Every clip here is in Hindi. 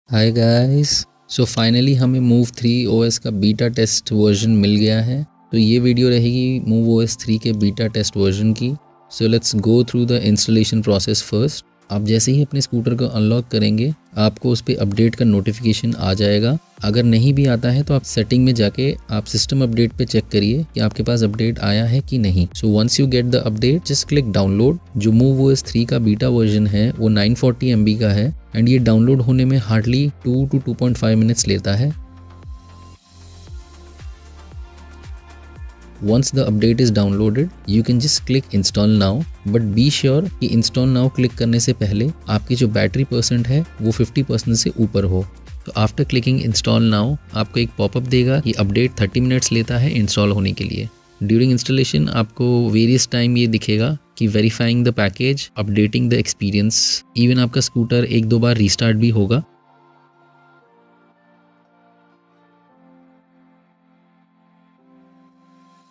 Hi guys. सो फाइनली हमें मूव 3 OS का बीटा टेस्ट वर्जन मिल गया है। तो ये वीडियो रहेगी मूव OS 3 के बीटा टेस्ट वर्जन की। So let's go through the installation process first. आप जैसे ही अपने स्कूटर को अनलॉक करेंगे आपको उस पर अपडेट का नोटिफिकेशन आ जाएगा। अगर नहीं भी आता है तो आप सेटिंग में जाके आप सिस्टम अपडेट पे चेक करिए कि आपके पास अपडेट आया है कि नहीं। So once you get the update just click download. जो मूव OS 3 का बीटा वर्जन है वो 940 MB का है एंड ये डाउनलोड होने में हार्डली 2 to 2.5 मिनट्स लेता है। Once the update is downloaded, you can just click install now, but be sure कि install now क्लिक करने से पहले आपकी जो बैटरी परसेंट है वो 50% से ऊपर हो। तो आफ्टर क्लिकिंग इंस्टॉल नाउ आपको एक पॉपअप देगा कि अपडेट 30 मिनट्स लेता है इंस्टॉल होने के लिए। ड्यूरिंग इंस्टॉलेशन आपको वेरियस टाइम ये दिखेगा कि verifying the package, updating the experience, even आपका स्कूटर 1-2 बार रीस्टार्ट भी होगा।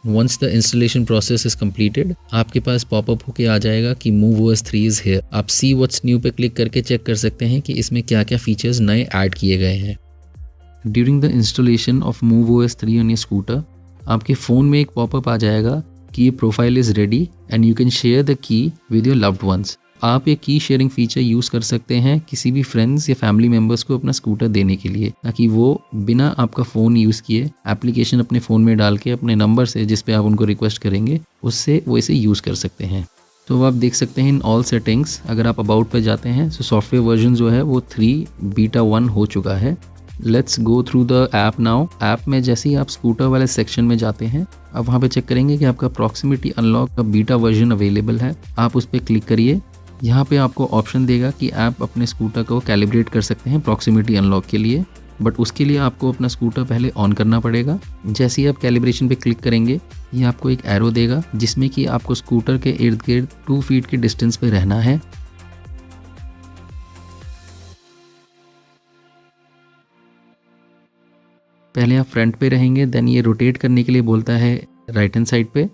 Once the installation process is completed आपके पास पॉपअप होके आ जाएगा कि मूव OS 3 इज हियर। आप सी व्हाट्स न्यू पे क्लिक करके चेक कर सकते हैं कि इसमें क्या क्या फीचर्स नए ऐड किए गए हैं। During the installation of move OS 3 on your scooter आपके फ़ोन में एक पॉपअप आ जाएगा कि ये profile is ready and you can share the key with your loved ones. आप ये की शेयरिंग फीचर यूज़ कर सकते हैं किसी भी फ्रेंड्स या फैमिली मेम्बर्स को अपना स्कूटर देने के लिए, ताकि वो बिना आपका फ़ोन यूज़ किए एप्लीकेशन अपने फ़ोन में डाल के अपने नंबर से जिस पे आप उनको रिक्वेस्ट करेंगे उससे वो इसे यूज़ कर सकते हैं। तो आप देख सकते हैं इन ऑल सेटिंग्स अगर आप अबाउट पे जाते हैं तो सॉफ्टवेयर वर्जन जो है वो 3 बीटा 1 हो चुका है। Let's go through the app now. App में जैसे ही आप स्कूटर वाले सेक्शन में जाते हैं आप वहाँ पे चेक करेंगे कि आपका प्रॉक्सिमिटी अनलॉक का बीटा वर्जन अवेलेबल है। आप उस पर क्लिक करिए। यहाँ पे आपको ऑप्शन देगा कि आप अपने स्कूटर को कैलिब्रेट कर सकते हैं प्रॉक्सिमिटी अनलॉक के लिए, बट उसके लिए आपको अपना स्कूटर पहले ऑन करना पड़ेगा। जैसे ही आप कैलिब्रेशन पे क्लिक करेंगे ये आपको एक एरो देगा जिसमें कि आपको स्कूटर के इर्द गिर्द 2 फीट के डिस्टेंस पे रहना है। पहले आप फ्रंट पे रहेंगे, देन ये रोटेट करने के लिए बोलता है राइट हैंड साइड पे।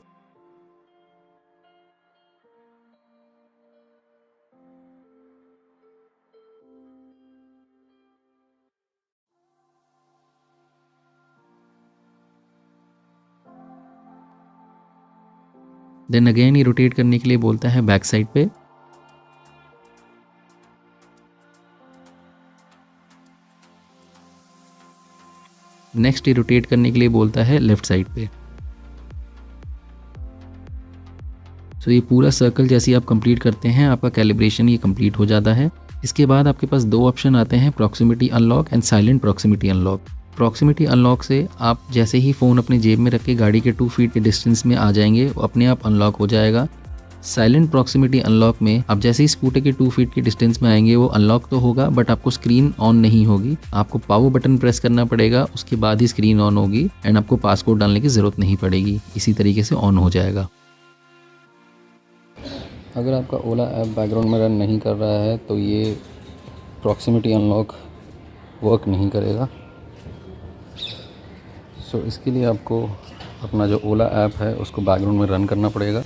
देन अगेन ये रोटेट करने के लिए बोलता है बैक साइड पे। नेक्स्ट ये रोटेट करने के लिए बोलता है लेफ्ट साइड पे। तो ये पूरा सर्कल जैसे ही आप कंप्लीट करते हैं आपका कैलिब्रेशन ये कंप्लीट हो जाता है। इसके बाद आपके पास 2 ऑप्शन आते हैं, proximity unlock and silent proximity unlock. Proximity unlock से आप जैसे ही फ़ोन अपने जेब में रख के गाड़ी के 2 फीट के डिस्टेंस में आ जाएंगे वो अपने आप अनलॉक हो जाएगा। साइलेंट प्रॉक्सिमिटी अनलॉक में आप जैसे ही स्कूटर के 2 फीट के डिस्टेंस में आएंगे वो अनलॉक तो होगा बट आपको स्क्रीन ऑन नहीं होगी। आपको पावर बटन प्रेस करना पड़ेगा, उसके बाद ही स्क्रीन ऑन होगी एंड आपको पासकोड डालने की ज़रूरत नहीं पड़ेगी। इसी तरीके से ऑन हो जाएगा। अगर आपका ओला ऐप बैकग्राउंड में रन नहीं कर रहा है तो ये प्रॉक्सिमिटी अनलॉक वर्क नहीं करेगा। सो इसके लिए आपको अपना जो ओला ऐप है उसको बैकग्राउंड में रन करना पड़ेगा,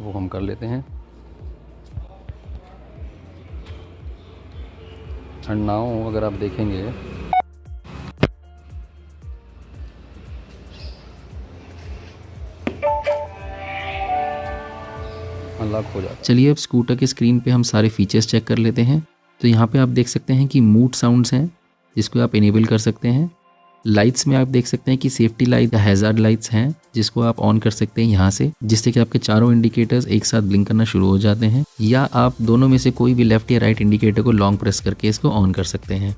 वो हम कर लेते हैं। एंड नाउ अगर आप देखेंगे अनलॉक हो जाता है। चलिए अब स्कूटर के स्क्रीन पे हम सारे फीचर्स चेक कर लेते हैं। तो यहाँ पे आप देख सकते हैं कि मूड साउंड्स हैं जिसको आप इनेबल कर सकते हैं। लाइट्स में आप देख सकते हैं कि सेफ्टी लाइट या हैजार्ड लाइट्स हैं जिसको आप ऑन कर सकते हैं यहाँ से, जिससे कि आपके चारों इंडिकेटर्स एक साथ ब्लिंक करना शुरू हो जाते हैं, या आप दोनों में से कोई भी लेफ्ट या राइट इंडिकेटर को लॉन्ग प्रेस करके इसको ऑन कर सकते हैं।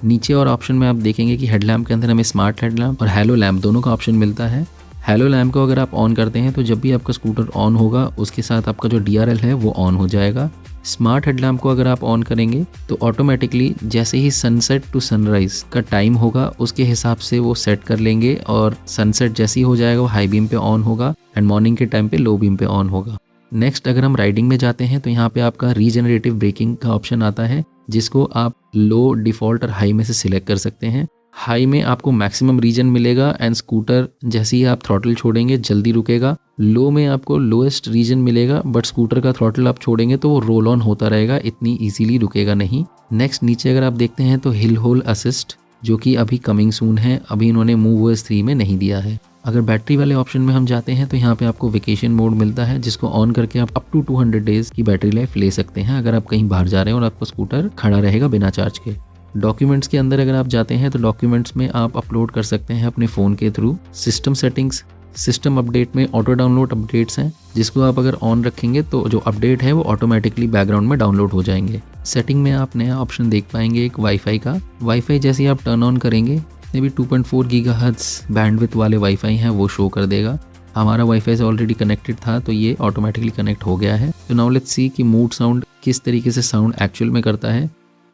नीचे और ऑप्शन में आप देखेंगे कि हेडलैम्प के अंदर हमें स्मार्ट हेडलैम्प और हेलो लैम्प दोनों का ऑप्शन मिलता है। हेलो लैम्प को अगर आप ऑन करते हैं तो जब भी आपका स्कूटर ऑन होगा उसके साथ आपका जो DRL है वो ऑन हो जाएगा। स्मार्ट हेडलैम्प को अगर आप ऑन करेंगे तो ऑटोमेटिकली जैसे ही सनसेट टू सनराइज़ का टाइम होगा उसके हिसाब से वो सेट कर लेंगे और सनसेट जैसे ही हो जाएगा वो हाई बीम पे ऑन होगा एंड मॉर्निंग के टाइम पे लो बीम पे ऑन होगा। नेक्स्ट अगर हम राइडिंग में जाते हैं तो यहाँ पे आपका रीजनरेटिव ब्रेकिंग का ऑप्शन आता है जिसको आप लो, डिफ़ॉल्ट और हाई में से सिलेक्ट कर सकते हैं। हाई में आपको मैक्सिमम रीजन मिलेगा एंड स्कूटर जैसे ही आप थ्रॉटल छोड़ेंगे जल्दी रुकेगा। लो में आपको लोएस्ट रीजन मिलेगा बट स्कूटर का थ्रॉटल आप छोड़ेंगे तो वो रोल ऑन होता रहेगा, इतनी इजीली रुकेगा नहीं। नेक्स्ट नीचे अगर आप देखते हैं तो हिल होल असिस्ट जो कि अभी कमिंग सून है, अभी इन्होंने मूवओएस 3 में नहीं दिया है। अगर बैटरी वाले ऑप्शन में हम जाते हैं तो यहाँ पे आपको वेकेशन मोड मिलता है जिसको ऑन करके आप अप टू 200 डेज की बैटरी लाइफ ले सकते हैं अगर आप कहीं बाहर जा रहे हैं और आपका स्कूटर खड़ा रहेगा बिना चार्ज के। डॉक्यूमेंट्स के अंदर अगर आप जाते हैं तो डॉक्यूमेंट्स में आप अपलोड कर सकते हैं अपने फ़ोन के through. System settings, system update में ऑटो डाउनलोड अपडेट्स हैं जिसको आप अगर ऑन रखेंगे तो जो अपडेट है वो ऑटोमेटिकली बैकग्राउंड में डाउनलोड हो जाएंगे। सेटिंग में आप नया ऑप्शन देख पाएंगे एक वाईफाई का। वाईफाई जैसे ही आप टर्न ऑन करेंगे जितने भी 2.4 गीगाहर्ट्ज़ बैंडविड्थ वाले वाईफाई हैं वो शो कर देगा। हमारा वाईफाई से ऑलरेडी कनेक्टेड था तो ये ऑटोमेटिकली कनेक्ट हो गया है। तो नाउ लेट्स सी कि मूड साउंड किस तरीके से साउंड एक्चुअल में करता है।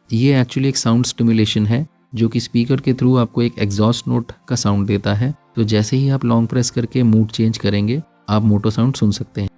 ये एक्चुअली एक साउंड स्टिमुलेशन है जो कि स्पीकर के थ्रू आपको एक एग्जॉस्ट नोट का साउंड देता है। तो जैसे ही आप लॉन्ग प्रेस करके मूड चेंज करेंगे आप मोटो साउंड सुन सकते हैं।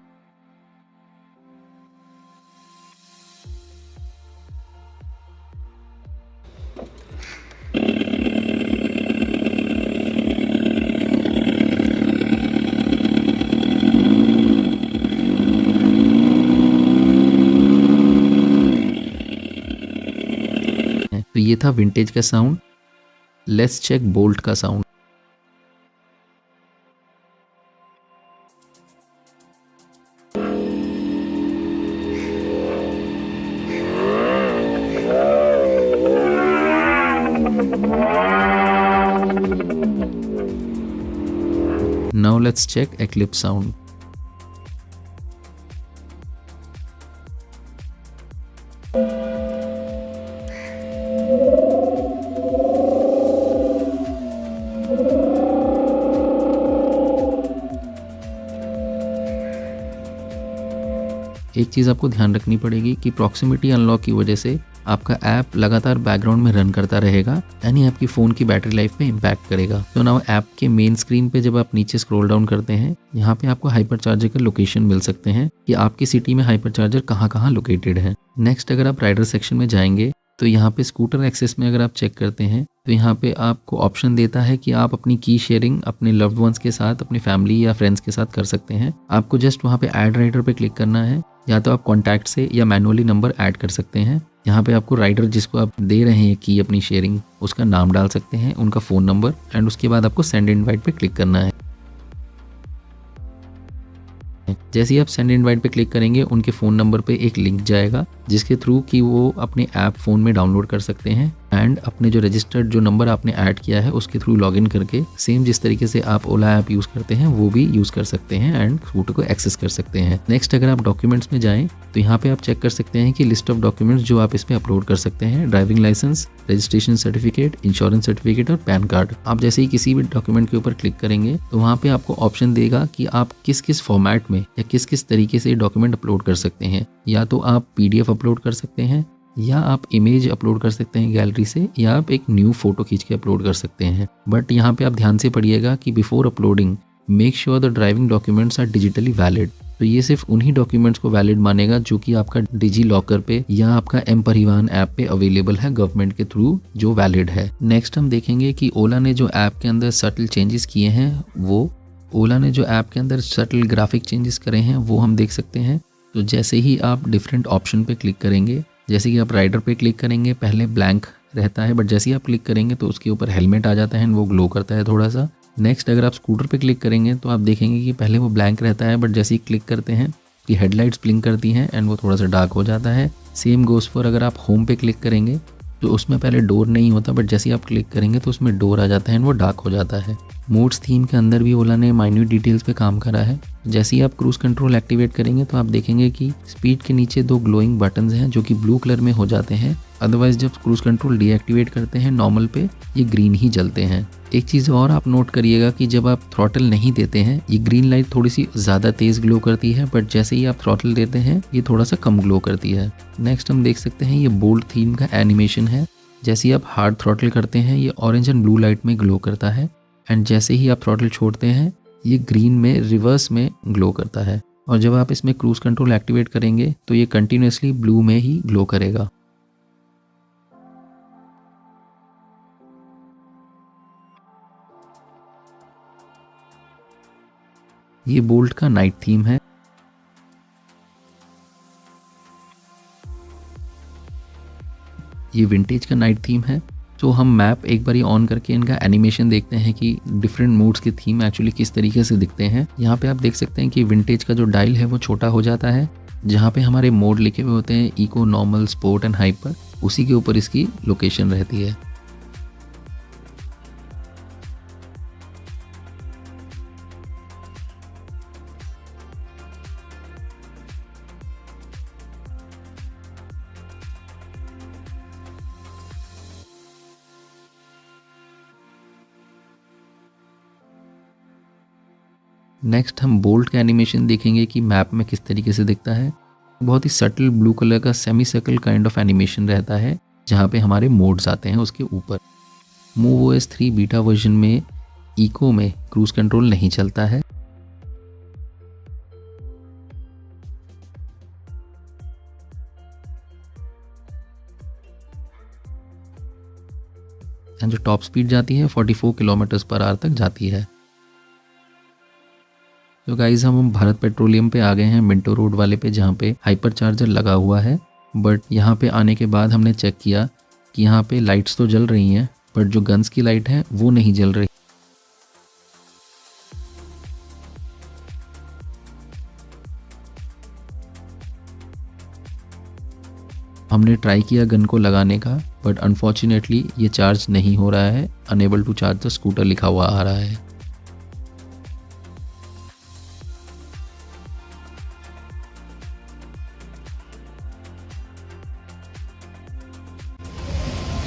तो ये था विंटेज का साउंड। लेट्स चेक बोल्ट का sound. Now let's check Eclipse sound. एक चीज़ आपको ध्यान रखनी पड़ेगी कि प्रॉक्सिमिटी अनलॉक की वजह से आपका ऐप लगातार बैकग्राउंड में रन करता रहेगा, यानी आपकी फ़ोन की बैटरी लाइफ में इम्पैक्ट करेगा। तो नाउ ऐप के मेन स्क्रीन पे जब आप नीचे स्क्रॉल डाउन करते हैं यहाँ पे आपको हाइपर चार्जर का लोकेशन मिल सकते हैं कि आपकी सिटी में हाइपर चार्जर कहाँ कहाँ लोकेटेड है। नेक्स्ट अगर आप राइडर सेक्शन में जाएंगे तो यहाँ पे स्कूटर एक्सेस में अगर आप चेक करते हैं तो यहाँ पे आपको ऑप्शन देता है कि आप अपनी की शेयरिंग अपने लव्ड वंस के साथ, अपनी फैमिली या फ्रेंड्स के साथ कर सकते हैं। आपको जस्ट वहाँ पे ऐड राइडर पे क्लिक करना है, या तो आप कॉन्टैक्ट से या मैनुअली नंबर ऐड कर सकते हैं। यहाँ पे आपको राइडर जिसको आप दे रहे हैं की अपनी शेयरिंग उसका नाम डाल सकते हैं, उनका फ़ोन नंबर, एंड उसके बाद आपको सेंड इनवाइट पे क्लिक करना है। जैसे ही आप सेंड इनवाइट पे क्लिक करेंगे उनके फ़ोन नंबर पे एक लिंक जाएगा जिसके थ्रू कि वो अपने ऐप फ़ोन में डाउनलोड कर सकते हैं एंड अपने जो रजिस्टर्ड जो नंबर आपने ऐड किया है उसके थ्रू लॉगिन करके सेम जिस तरीके से आप ओला ऐप यूज़ करते हैं वो भी यूज़ कर सकते हैं एंड स्कूटर को एक्सेस कर सकते हैं। नेक्स्ट अगर आप डॉक्यूमेंट्स में जाएँ तो यहाँ पे आप चेक कर सकते हैं कि लिस्ट ऑफ डॉक्यूमेंट्स जो आप इसमें अपलोड कर सकते हैं, driving licence, registration certificate, insurance certificate और पैन कार्ड। आप जैसे ही किसी भी डॉक्यूमेंट के ऊपर क्लिक करेंगे तो वहाँ पे आपको ऑप्शन देगा कि आप किस किस फॉर्मेट में या किस किस तरीके से डॉक्यूमेंट अपलोड कर सकते हैं। या तो आप PDF अपलोड कर सकते हैं, या आप इमेज अपलोड कर सकते हैं गैलरी से, या आप एक न्यू फोटो खींच के अपलोड कर सकते हैं। बट यहाँ पे आप ध्यान से पढ़िएगा कि before uploading make sure the driving documents are digitally valid. तो ये सिर्फ उन्हीं डॉक्यूमेंट्स को वैलिड मानेगा जो कि आपका डिजी लॉकर पे या आपका एम परिवहन ऐप पे अवेलेबल है गवर्नमेंट के थ्रू, जो वैलिड है। नेक्स्ट हम देखेंगे कि ओला ने जो ऐप के अंदर सटल चेंजेस किए हैं ओला ने जो ऐप के अंदर सटल ग्राफिक चेंजेस करे हैं वो हम देख सकते हैं। तो जैसे ही आप डिफरेंट ऑप्शन पे क्लिक करेंगे, जैसे कि आप राइडर पे क्लिक करेंगे पहले ब्लैंक रहता है, बट जैसे ही आप क्लिक करेंगे तो उसके ऊपर हेलमेट आ जाता है, वो ग्लो करता है थोड़ा सा। नेक्स्ट अगर आप स्कूटर पे क्लिक करेंगे तो आप देखेंगे कि पहले वो ब्लैंक रहता है, बट जैसे ही क्लिक करते हैं कि हेडलाइट्स ब्लिंक करती हैं एंड वो थोड़ा सा डार्क हो जाता है। सेम गोज़ फॉर अगर आप होम पे क्लिक करेंगे तो उसमें पहले डोर नहीं होता, बट जैसे ही आप क्लिक करेंगे तो उसमें डोर आ जाता है एंड वो डार्क हो जाता है। मोड्स थीम के अंदर भी ओला ने माइन्यूट डिटेल्स पे काम करा है। जैसे ही आप क्रूज कंट्रोल एक्टिवेट करेंगे तो आप देखेंगे कि स्पीड के नीचे 2 ग्लोइंग बटन्स हैं जो कि ब्लू कलर में हो जाते हैं, अदरवाइज जब क्रूज कंट्रोल डीएक्टिवेट करते हैं नॉर्मल पे ये ग्रीन ही जलते हैं। एक चीज़ और आप नोट करिएगा कि जब आप थ्रॉटल नहीं देते हैं ये ग्रीन लाइट थोड़ी सी ज़्यादा तेज़ ग्लो करती है, बट जैसे ही आप थ्रॉटल देते हैं ये थोड़ा सा कम ग्लो करती है। नेक्स्ट हम देख सकते हैं ये बोल्ट थीम का एनिमेशन है। जैसे ही आप हार्ड थ्रॉटल करते हैं ये ऑरेंज एंड ब्लू लाइट में ग्लो करता है, एंड जैसे ही आप थ्रॉटल छोड़ते हैं ये ग्रीन में रिवर्स में ग्लो करता है। और जब आप इसमें क्रूज कंट्रोल एक्टिवेट करेंगे तो ये कंटिन्यूसली ब्लू में ही ग्लो करेगा। ये बोल्ट का नाइट थीम है। ये विंटेज का नाइट थीम है। तो हम मैप एक बार ऑन करके इनका एनिमेशन देखते हैं कि डिफरेंट मूड्स के थीम एक्चुअली किस तरीके से दिखते हैं। यहाँ पे आप देख सकते हैं कि विंटेज का जो डायल है वो छोटा हो जाता है, जहाँ पे हमारे मोड लिखे हुए होते हैं eco, normal, sport and hyper, उसी के ऊपर इसकी लोकेशन रहती है। नेक्स्ट हम बोल्ट का एनिमेशन देखेंगे कि मैप में किस तरीके से दिखता है। बहुत ही सटल ब्लू कलर का semi circle kind of animation रहता है, जहाँ पे हमारे मोड्स आते हैं उसके ऊपर। MuveOS 3 बीटा वर्जन में इको में क्रूज कंट्रोल नहीं चलता है। एंड जो टॉप स्पीड जाती है 44 km/h तक जाती है। तो गाइज हम भारत पेट्रोलियम पे आ गए हैं, मिंटो रोड वाले पे, जहाँ पे हाइपर चार्जर लगा हुआ है। बट यहाँ पे आने के बाद हमने चेक किया कि यहाँ पे लाइट्स तो जल रही हैं, बट जो गन्स की लाइट है वो नहीं जल रही। हमने ट्राई किया गन को लगाने का, बट अनफॉर्चुनेटली ये चार्ज नहीं हो रहा है। Unable to charge the scooter लिखा हुआ आ रहा है।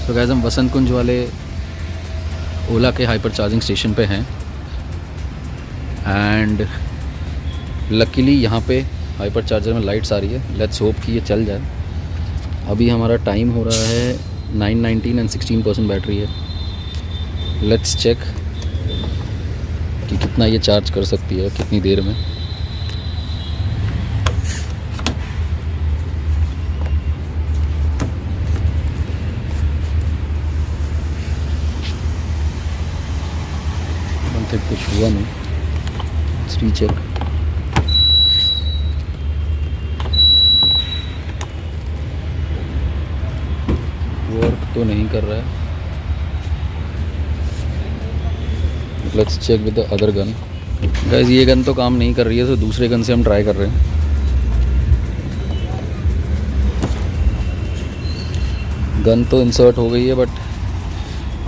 तो गाइस हम वसंत कुंज वाले ओला के हाइपर चार्जिंग स्टेशन पे हैं एंड लकीली यहाँ पे हाइपर चार्जर में लाइट्स आ रही है। लेट्स होप कि ये चल जाए। अभी हमारा टाइम हो रहा है 9:19 एंड 16% बैटरी है। लेट्स चेक कि कितना ये चार्ज कर सकती है, कितनी देर में। कुछ हुआ नहीं, रीचेक। वर्क तो नहीं कर रहा है। Let's check with the other gun. Guys ये गन तो काम नहीं कर रही है, तो दूसरे गन से हम ट्राई कर रहे हैं। गन तो इंसर्ट हो गई है, बट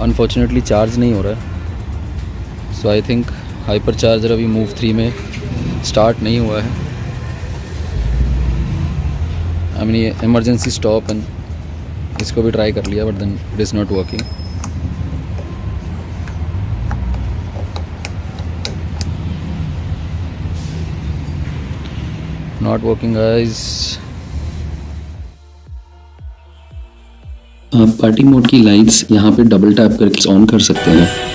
अनफॉर्चुनेटली चार्ज नहीं हो रहा है। So I think hyper charger अभी मूव 3 में स्टार्ट नहीं हुआ है। आई मीन ये इमरजेंसी स्टॉप एंड इसको भी ट्राई कर लिया, but then it is not working. Not working guys. आप पार्टी मोड की लाइट्स यहाँ पे डबल टैप करके ऑन कर सकते हैं।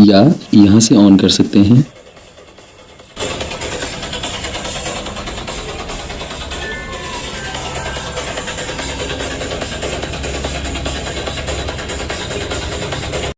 या यहाँ से ऑन कर सकते हैं।